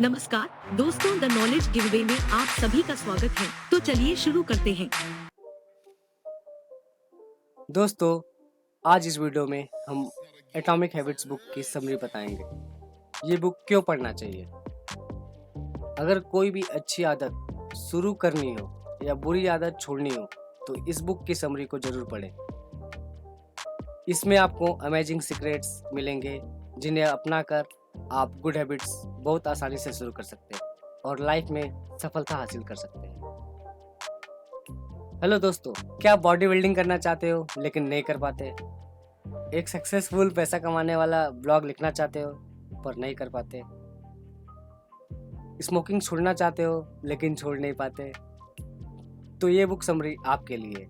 नमस्कार दोस्तों, the knowledge giveaway में आप सभी का स्वागत है। तो चलिए शुरू करते हैं। दोस्तों, आज इस वीडियो में हम एटॉमिक हैबिट्स बुक की समरी बताएंगे। ये बुक क्यों पढ़ना चाहिए। अगर कोई भी अच्छी आदत शुरू करनी हो या बुरी आदत छोड़नी हो तो इस बुक की समरी को जरूर पढ़ें। इसमें आपको अमेजिंग सीक्रेट्स मिलेंगे जिन्हें अपनाकर आप गुड हैबिट्स बहुत आसानी से शुरू कर सकते हैं और लाइफ में सफलता हासिल कर सकते हैं। हेलो दोस्तों, क्या आप बॉडी बिल्डिंग करना चाहते हो लेकिन नहीं कर पाते? एक सक्सेसफुल पैसा कमाने वाला ब्लॉग लिखना चाहते हो पर नहीं कर पाते? स्मोकिंग छोड़ना चाहते हो लेकिन छोड़ नहीं पाते? तो ये बुक समरी आपके लिए।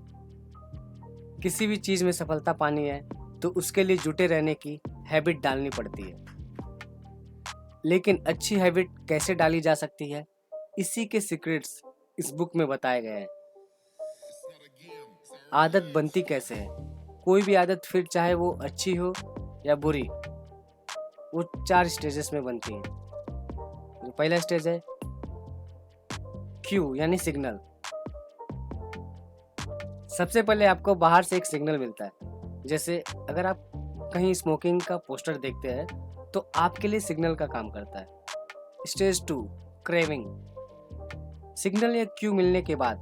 किसी भी चीज़ में सफलता पानी है तो उसके लिए जुटे रहने की हैबिट डालनी पड़ती है। लेकिन अच्छी हैबिट कैसे डाली जा सकती है, इसी के सीक्रेट्स इस बुक में बताए गए हैं। आदत बनती कैसे है? कोई भी आदत, फिर चाहे वो अच्छी हो या बुरी, वो 4 स्टेजेस में बनती है। जो पहला स्टेज है क्यू यानी सिग्नल। सबसे पहले आपको बाहर से एक सिग्नल मिलता है। जैसे अगर आप कहीं स्मोकिंग का पोस्टर देखते हैं तो आपके लिए सिग्नल का काम करता है। Stage 2 craving. सिग्नल या क्यू मिलने के बाद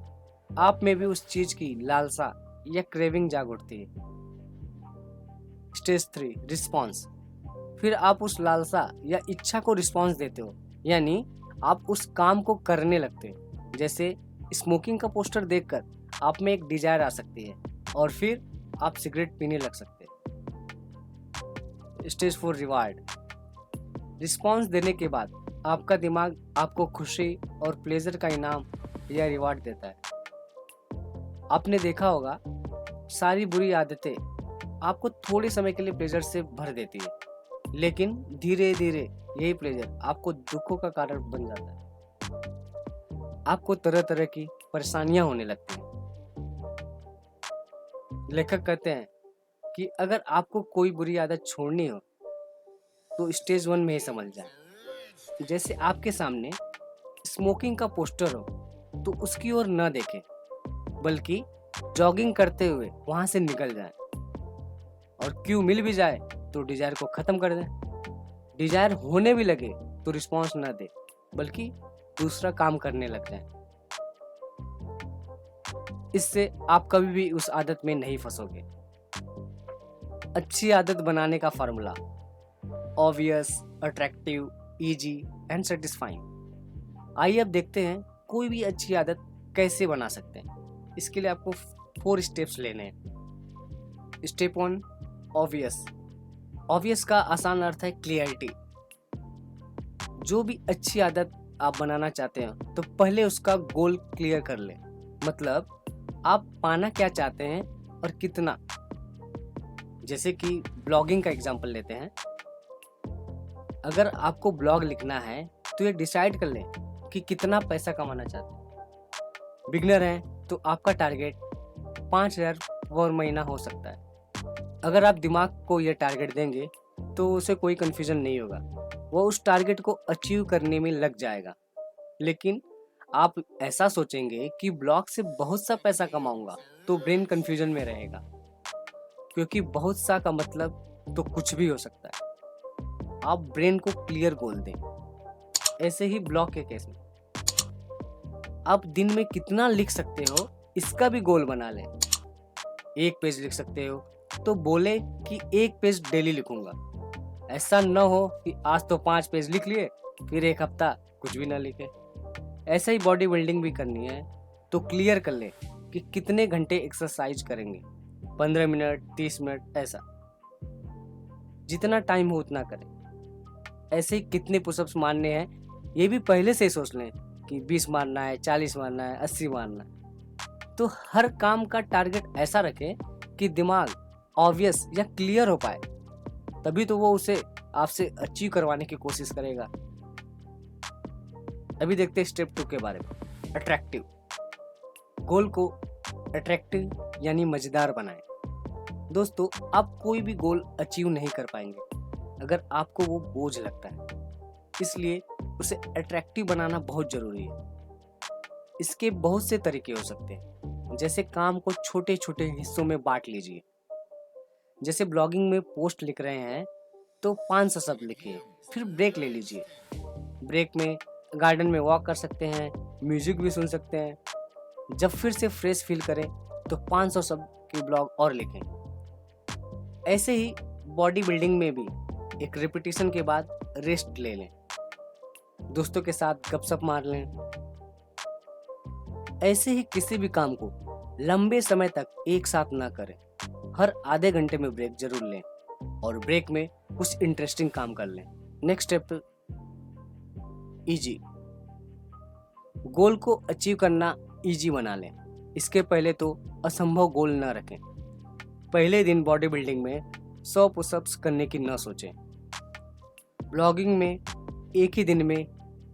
आप में भी उस चीज की लालसा या क्रेविंग जाग उठती है। Stage 3 response. फिर आप उस लालसा या इच्छा को रिस्पॉन्स देते हो, यानी आप उस काम को करने लगते हो। जैसे स्मोकिंग का पोस्टर देखकर आप में एक डिजायर आ सकती है और फिर आप सिगरेट पीने लग सकते हैं। Stage 4 reward. रिस्पॉन्स देने के बाद आपका दिमाग आपको खुशी और प्लेजर का इनाम या रिवार्ड देता है। आपने देखा होगा, सारी बुरी आदतें आपको थोड़े समय के लिए प्लेजर से भर देती है, लेकिन धीरे धीरे यही प्लेजर आपको दुखों का कारण बन जाता है। आपको तरह तरह की परेशानियां होने लगती हैं। लेखक कहते हैं कि अगर आपको कोई बुरी आदत छोड़नी हो तो स्टेज 1 में ही समझ जाए। जैसे आपके सामने स्मोकिंग का पोस्टर हो तो उसकी ओर न देखें, बल्कि जॉगिंग करते हुए वहां से निकल जाएं। और क्यों मिल भी जाए तो डिजायर को खत्म कर दें। डिजायर होने भी लगे तो रिस्पॉन्स न दे, बल्कि दूसरा काम करने लग जाएं। इससे आप कभी भी उस आदत में नहीं फंसोगे। अच्छी आदत बनाने का formula: obvious, attractive, easy and satisfying. आइए अब देखते हैं कोई भी अच्छी आदत कैसे बना सकते हैं। इसके लिए आपको 4 स्टेप्स लेने हैं। Step 1 obvious. ऑब्वियस का आसान अर्थ है क्लियरिटी। जो भी अच्छी आदत आप बनाना चाहते हैं तो पहले उसका गोल क्लियर कर लें। मतलब आप पाना क्या चाहते हैं और कितना। जैसे कि ब्लॉगिंग का एग्जांपल लेते हैं। अगर आपको ब्लॉग लिखना है तो ये डिसाइड कर लें कि कितना पैसा कमाना चाहते हैं। बिगनर हैं तो आपका टारगेट 5,000 पर महीना हो सकता है। अगर आप दिमाग को ये टारगेट देंगे तो उसे कोई कंफ्यूजन नहीं होगा, वो उस टारगेट को अचीव करने में लग जाएगा। लेकिन आप ऐसा सोचेंगे कि ब्लॉग से बहुत सा पैसा कमाऊंगा तो ब्रेन कंफ्यूजन में रहेगा, क्योंकि बहुत सा का मतलब तो कुछ भी हो सकता है। आप ब्रेन को क्लियर गोल दें। ऐसे ही ब्लॉग के केस में आप दिन में कितना लिख सकते हो इसका भी गोल बना लें। 1 पेज लिख सकते हो तो बोले कि 1 पेज डेली लिखूंगा। ऐसा न हो कि आज तो 5 पेज लिख लिए फिर एक हफ्ता कुछ भी ना लिखे। ऐसे ही बॉडी बिल्डिंग भी करनी है तो क्लियर कर ले कि कितने घंटे एक्सरसाइज करेंगे। 15 मिनट, 30 मिनट, ऐसा जितना टाइम हो उतना करें। ऐसे ही कितने पुशअप्स मारने हैं ये भी पहले से ही सोच लें कि 20 मारना है, 40 मारना है, 80 मारना है। तो हर काम का टारगेट ऐसा रखें कि दिमाग ऑब्वियस या क्लियर हो पाए, तभी तो वो उसे आपसे अचीव करवाने की कोशिश करेगा। अभी देखते हैं स्टेप 2 के बारे में, अट्रैक्टिव। गोल को अट्रैक्टिव यानी मजेदार बनाएं। दोस्तों, आप कोई भी गोल अचीव नहीं कर पाएंगे अगर आपको वो बोझ लगता है। इसलिए उसे अट्रैक्टिव बनाना बहुत ज़रूरी है। इसके बहुत से तरीके हो सकते हैं, जैसे काम को छोटे छोटे हिस्सों में बांट लीजिए। जैसे ब्लॉगिंग में पोस्ट लिख रहे हैं तो 500 शब्द लिखिए, फिर ब्रेक ले लीजिए। ब्रेक में गार्डन में वॉक कर सकते हैं, म्यूजिक भी सुन सकते हैं। जब फिर से फ्रेश फील करें तो 500 शब्द की ब्लॉग और लिखें। ऐसे ही बॉडी बिल्डिंग में भी एक रिपीटिशन के बाद रेस्ट ले लें, दोस्तों के साथ गपशप मार लें। ऐसे ही किसी भी काम को लंबे समय तक एक साथ ना करें। हर आधे घंटे में ब्रेक जरूर लें और ब्रेक में कुछ इंटरेस्टिंग काम कर लें। Next step, easy. गोल को अचीव करना इजी बना लें। इसके पहले तो असंभव गोल न रखें। पहले दिन बॉडी बिल्डिंग में 100 पुशअप्स करने की न सोचें। ब्लॉगिंग में एक ही दिन में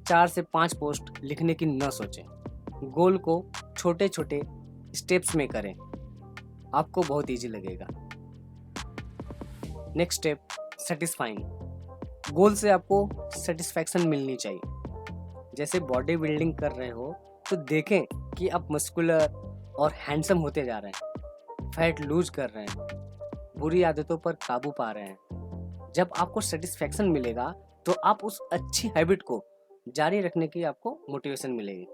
4 से 5 पोस्ट लिखने की न सोचें। गोल को छोटे छोटे स्टेप्स में करें, आपको बहुत इजी लगेगा। Next step, satisfying. गोल से आपको सेटिस्फैक्शन मिलनी चाहिए। जैसे बॉडी बिल्डिंग कर रहे हो तो देखें कि आप मस्कुलर और हैंडसम होते जा रहे हैं, फैट लूज कर रहे हैं, बुरी आदतों पर काबू पा रहे हैं। जब आपको सेटिस्फैक्शन मिलेगा तो आप उस अच्छी हैबिट को जारी रखने की आपको मोटिवेशन मिलेगी।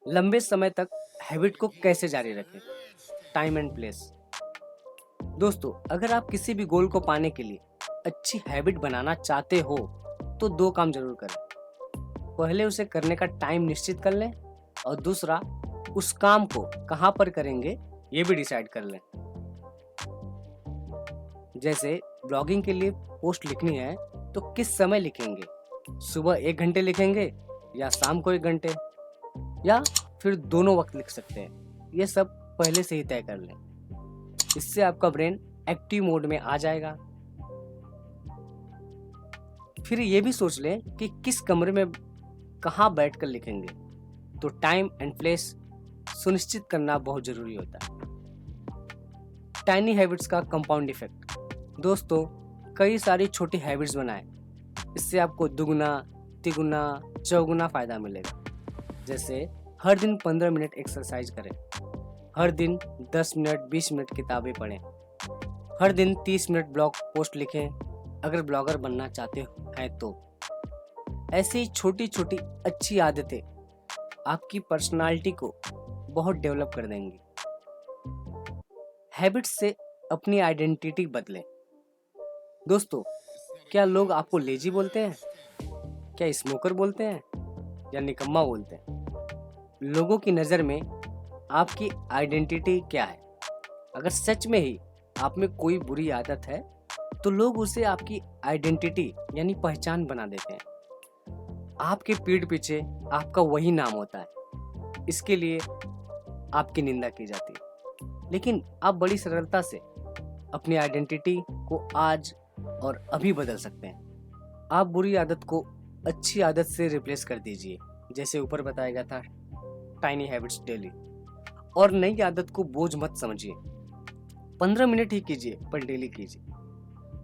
लंबे समय तक हैबिट को कैसे जारी रखें? Time and place. दोस्तों, अगर आप किसी भी गोल को पाने के लिए अच्छी हैबिट बनाना चाहते हो तो 2 काम जरूर करें। पहले उसे करने का टाइम निश्चित कर लें और दूसरा, उस काम को कहां पर करेंगे ये भी डिसाइड कर लें। जैसे ब्लॉगिंग के लिए पोस्ट लिखनी है तो किस समय लिखेंगे? सुबह 1 घंटे लिखेंगे या शाम को 1 घंटे, या फिर दोनों वक्त लिख सकते हैं। ये सब पहले से ही तय कर लें। इससे आपका ब्रेन एक्टिव मोड में आ जाएगा। फिर ये भी सोच लें कि किस कमरे में कहाँ बैठकर लिखेंगे। तो टाइम एंड प्लेस सुनिश्चित करना बहुत जरूरी होता है। टाइनी हैबिट्स का कंपाउंड इफेक्ट। दोस्तों, कई सारी छोटी हैबिट्स बनाएं, इससे आपको दुगुना, तिगुना, चौगुना फायदा मिलेगा। जैसे हर दिन 15 मिनट एक्सरसाइज करें, हर दिन 10 मिनट 20 मिनट किताबें पढ़ें, हर दिन 30 मिनट ब्लॉग पोस्ट लिखें अगर ब्लॉगर बनना चाहते हैं तो। ऐसी छोटी छोटी अच्छी आदतें आपकी पर्सनालिटी को बहुत डेवलप कर देंगी। हैबिट्स से अपनी आइडेंटिटी बदलें। दोस्तों, क्या लोग आपको लेजी बोलते हैं? क्या स्मोकर बोलते हैं या निकम्मा बोलते हैं? लोगों की नज़र में आपकी आइडेंटिटी क्या है? अगर सच में ही आप में कोई बुरी आदत है तो लोग उसे आपकी आइडेंटिटी यानी पहचान बना देते हैं। आपके पीठ पीछे आपका वही नाम होता है, इसके लिए आपकी निंदा की जाती है। लेकिन आप बड़ी सरलता से अपनी आइडेंटिटी को आज और अभी बदल सकते हैं। आप बुरी आदत को अच्छी आदत से रिप्लेस कर दीजिए, जैसे ऊपर बताया गया था, टाइनी हैबिट्स डेली। और नई आदत को बोझ मत समझिए। 15 मिनट ही कीजिए, पर डेली कीजिए।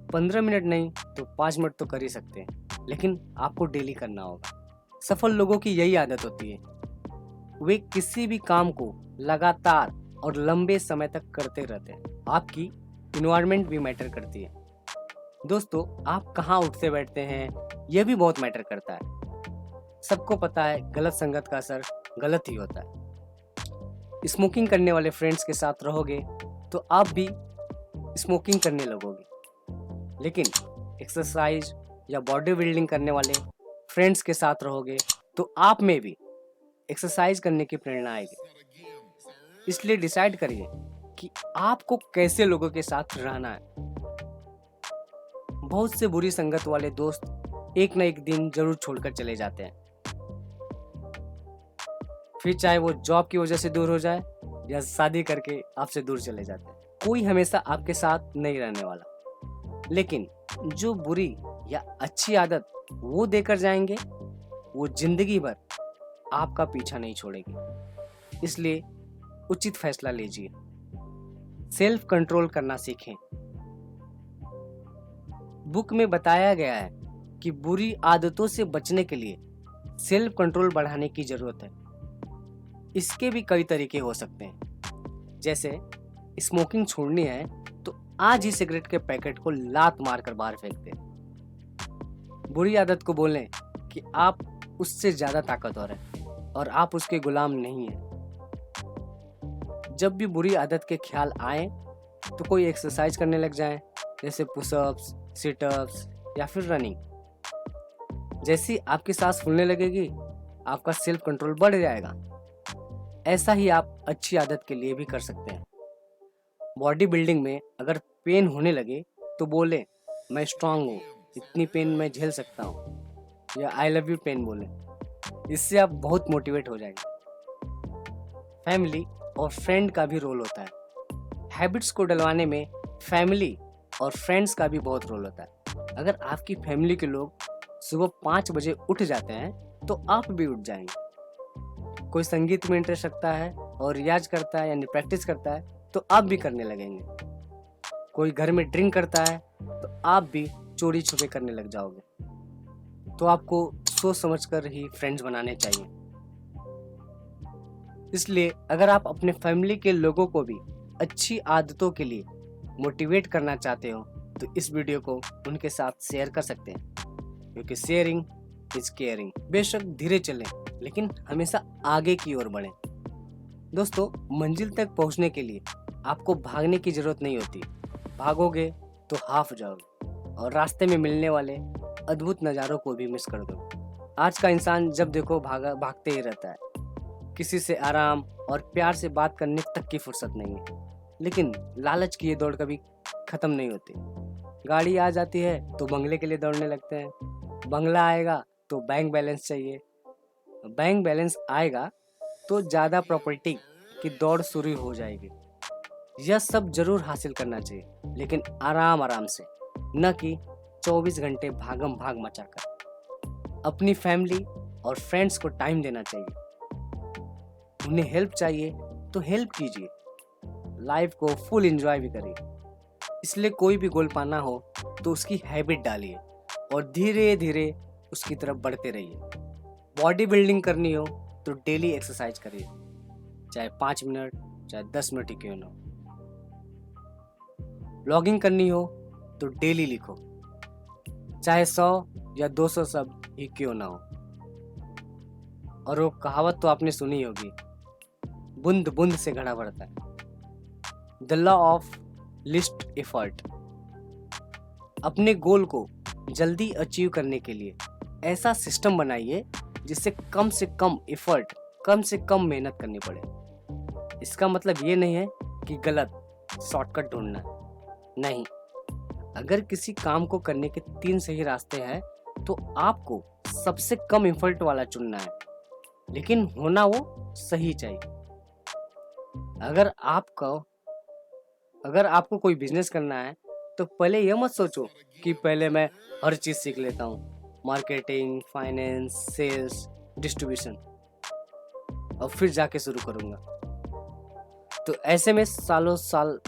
15 मिनट नहीं तो 5 मिनट तो कर ही सकते हैं, लेकिन आपको डेली करना होगा। सफल लोगों की यही आदत होती है, वे किसी भी काम को लगातार और लंबे समय तक करते रहते हैं। आपकी इन्वायरमेंट भी मैटर करती है। दोस्तों, आप कहाँ उठते बैठते हैं यह भी बहुत मैटर करता है। सबको पता है गलत संगत का असर गलत ही होता है। स्मोकिंग करने वाले फ्रेंड्स के साथ रहोगे तो आप भी स्मोकिंग करने लगोगे, लेकिन एक्सरसाइज या बॉडी बिल्डिंग करने वाले फ्रेंड्स के साथ रहोगे तो आप में भी एक्सरसाइज करने की प्रेरणा आएगी। इसलिए डिसाइड करिए कि आपको कैसे लोगों के साथ रहना है। बहुत से बुरी संगत वाले दोस्त एक न एक दिन जरूर छोड़कर चले जाते हैं, फिर चाहे वो जॉब की वजह से दूर हो जाए या शादी करके आपसे दूर चले जाते हैं। कोई हमेशा आपके साथ नहीं रहने वाला, लेकिन जो बुरी या अच्छी आदत वो देकर जाएंगे वो जिंदगी भर आपका पीछा नहीं छोड़ेगी। इसलिए उचित फैसला लीजिए, सेल्फ कंट्रोल करना सीखें। बुक में बताया गया है कि बुरी आदतों से बचने के लिए सेल्फ कंट्रोल बढ़ाने की ज़रूरत है। इसके भी कई तरीके हो सकते हैं, जैसे स्मोकिंग छोड़नी है तो आज ही सिगरेट के पैकेट को लात मारकर बाहर फेंक दें। बुरी आदत को बोलें कि आप उससे ज़्यादा ताकतवर हैं और आप उसके गुलाम नहीं हैं। जब भी बुरी आदत के ख्याल आए तो कोई एक्सरसाइज करने लग जाएं, जैसे पुशअप्स, सिटअप्स या फिर रनिंग। जैसी आपकी सांस फूलने लगेगी, आपका सेल्फ कंट्रोल बढ़ जाएगा। ऐसा ही आप अच्छी आदत के लिए भी कर सकते हैं। बॉडी बिल्डिंग में अगर पेन होने लगे तो बोले मैं स्ट्रांग हूँ, इतनी पेन मैं झेल सकता हूँ, या आई लव यू पेन बोले। इससे आप बहुत मोटिवेट हो जाएंगे। फैमिली और फ्रेंड का भी रोल होता है। हैबिट्स को डलवाने में फैमिली और फ्रेंड्स का भी बहुत रोल होता है। अगर आपकी फैमिली के लोग सुबह 5 बजे उठ जाते हैं तो आप भी उठ जाएंगे। कोई संगीत में इंटरेस्ट रखता है और रियाज करता है यानी प्रैक्टिस करता है तो आप भी करने लगेंगे। कोई घर में ड्रिंक करता है तो आप भी चोरी छुपे करने लग जाओगे। तो आपको सोच समझकर ही फ्रेंड्स बनाने चाहिए। इसलिए अगर आप अपने फैमिली के लोगों को भी अच्छी आदतों के लिए मोटिवेट करना चाहते हो तो इस वीडियो को उनके साथ शेयर कर सकते हैं, क्योंकि शेयरिंग इज केयरिंग। बेशक धीरे चलें लेकिन हमेशा आगे की ओर बढ़ें। दोस्तों, मंजिल तक पहुंचने के लिए आपको भागने की जरूरत नहीं होती। भागोगे तो हाफ जाओगे और रास्ते में मिलने वाले अद्भुत नज़ारों को भी मिस कर दो। आज का इंसान जब देखो भागते ही रहता है। किसी से आराम और प्यार से बात करने तक की फुर्सत नहीं है। लेकिन लालच की ये दौड़ कभी ख़त्म नहीं होती। गाड़ी आ जाती है तो बंगले के लिए दौड़ने लगते हैं। बंगला आएगा तो बैंक बैलेंस चाहिए। बैंक बैलेंस आएगा तो ज़्यादा प्रॉपर्टी की दौड़ शुरू हो जाएगी। यह सब जरूर हासिल करना चाहिए, लेकिन आराम आराम से, न कि 24 घंटे भागम भाग मचाकर। अपनी फैमिली और फ्रेंड्स को टाइम देना चाहिए। उन्हें हेल्प चाहिए तो हेल्प कीजिए। लाइफ को फुल एंजॉय भी करिए। इसलिए कोई भी गोल पाना हो तो उसकी हैबिट डालिए और धीरे धीरे उसकी तरफ बढ़ते रहिए। बॉडी बिल्डिंग करनी हो तो डेली एक्सरसाइज करिए, चाहे 5 मिनट चाहे 10 मिनट ही क्यों ना हो। ब्लॉगिंग करनी हो तो डेली लिखो, चाहे 100 या 200 शब्द ही क्यों ना हो। और वो कहावत तो आपने सुनी होगी, बूंद बूंद से घड़ा भरता है। The law of list effort. अपने गोल को जल्दी अचीव करने के लिए ऐसा सिस्टम बनाइए जिससे कम से कम एफर्ट, कम से कम मेहनत करनी पड़े। इसका मतलब ये नहीं है कि गलत शॉर्टकट ढूंढना, नहीं। अगर किसी काम को करने के 3 सही रास्ते हैं तो आपको सबसे कम एफर्ट वाला चुनना है, लेकिन होना वो सही चाहिए। अगर आपको कोई बिजनेस करना है तो पहले यह मत सोचो कि पहले मैं हर चीज़ सीख लेता हूँ, मार्केटिंग, फाइनेंस, सेल्स, डिस्ट्रीब्यूशन, और फिर जाके शुरू करूँगा। तो ऐसे में सालों साल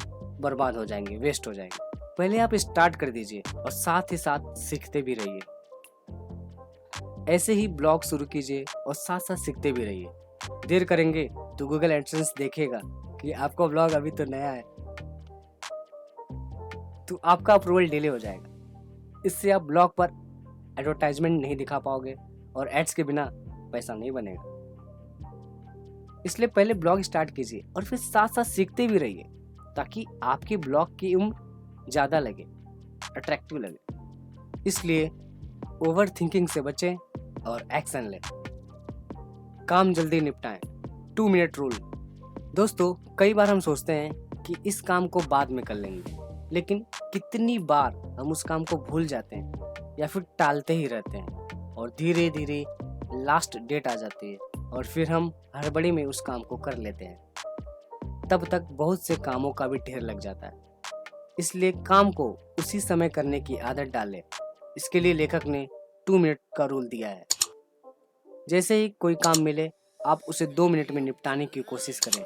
बर्बाद हो जाएंगे, वेस्ट हो जाएंगे। पहले आप स्टार्ट कर दीजिए और साथ ही साथ सीखते भी रहिए। ऐसे ही ब्लॉग शुरू कीजिए और साथ साथ सीखते भी रहिए। देर करेंगे तो गूगल एडसेंस देखेगा कि आपका ब्लॉग अभी तो नया है, तो आपका अप्रूवल डिले हो जाएगा। इससे आप ब्लॉग पर एडवर्टाइजमेंट नहीं दिखा पाओगे और एड्स के बिना पैसा नहीं बनेगा। इसलिए पहले ब्लॉग स्टार्ट कीजिए और फिर साथ साथ सीखते भी रहिए, ताकि आपकी ब्लॉग की उम्र ज़्यादा लगे, अट्रैक्टिव लगे। इसलिए ओवर थिंकिंग से बचें और एक्शन लें। काम जल्दी निपटाएं। 2 मिनट रूल। दोस्तों, कई बार हम सोचते हैं कि इस काम को बाद में कर लेंगे, लेकिन कितनी बार हम उस काम को भूल जाते हैं या फिर टालते ही रहते हैं और धीरे धीरे लास्ट डेट आ जाती है और फिर हम हड़बड़ी में उस काम को कर लेते हैं। तब तक बहुत से कामों का भी ढेर लग जाता है। इसलिए काम को उसी समय करने की आदत डालें। इसके लिए लेखक ने 2 मिनट का रूल दिया है। जैसे ही कोई काम मिले आप उसे 2 मिनट में निपटाने की कोशिश करें।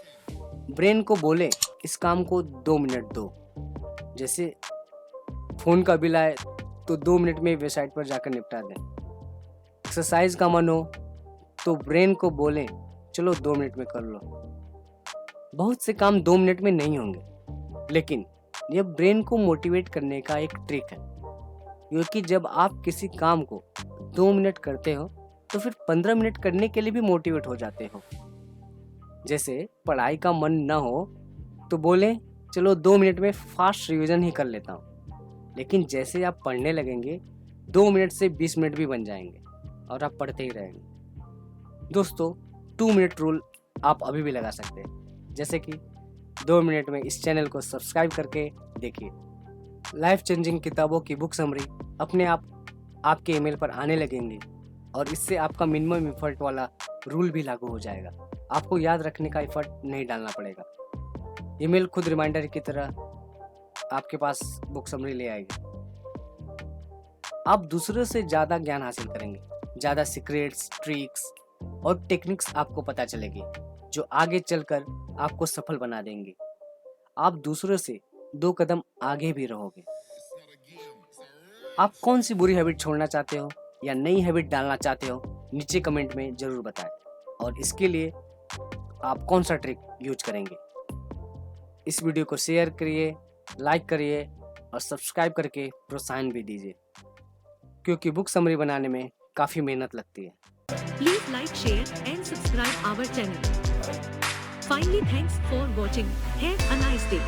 ब्रेन को बोले इस काम को 2 मिनट दो। जैसे फ़ोन का बिल आए तो 2 मिनट में वेबसाइट पर जाकर निपटा दें। एक्सरसाइज का मन हो तो ब्रेन को बोलें चलो 2 मिनट में कर लो। बहुत से काम 2 मिनट में नहीं होंगे, लेकिन यह ब्रेन को मोटिवेट करने का एक ट्रिक है, क्योंकि जब आप किसी काम को 2 मिनट करते हो तो फिर 15 मिनट करने के लिए भी मोटिवेट हो जाते हो। जैसे पढ़ाई का मन ना हो तो बोलें चलो 2 मिनट में फास्ट रिवीजन ही कर लेता हूँ, लेकिन जैसे आप पढ़ने लगेंगे 2 मिनट से 20 मिनट भी बन जाएंगे और आप पढ़ते ही रहेंगे। दोस्तों, 2 मिनट रूल आप अभी भी लगा सकते हैं, जैसे कि 2 मिनट में इस चैनल को सब्सक्राइब करके देखिए। लाइफ चेंजिंग किताबों की बुक समरी अपने आप आपके ईमेल पर आने लगेंगे और इससे आपका मिनिमम एफर्ट वाला रूल भी लागू हो जाएगा। आपको याद रखने का एफर्ट नहीं डालना पड़ेगा। ईमेल खुद रिमाइंडर की तरह आपके पास बुक समरी ले आएगी। आप दूसरों से ज़्यादा ज्ञान हासिल करेंगे, ज़्यादा सीक्रेट्स, ट्रिक्स और टेक्निक्स आपको पता चलेगी जो आगे चलकर आपको सफल बना देंगे। आप दूसरों से 2 कदम आगे भी रहोगे। आप कौन सी बुरी हैबिट छोड़ना चाहते हो या नई हैबिट डालना चाहते हो, नीचे कमेंट में ज़रूर बताएं और इसके लिए आप कौन सा ट्रिक यूज करेंगे। इस वीडियो को शेयर करिए, लाइक करिए और सब्सक्राइब करके प्रोत्साहन भी दीजिए, क्योंकि बुक समरी बनाने में काफ़ी मेहनत लगती है। Please like, share and subscribe our channel. Finally, thanks for watching. Have a nice day.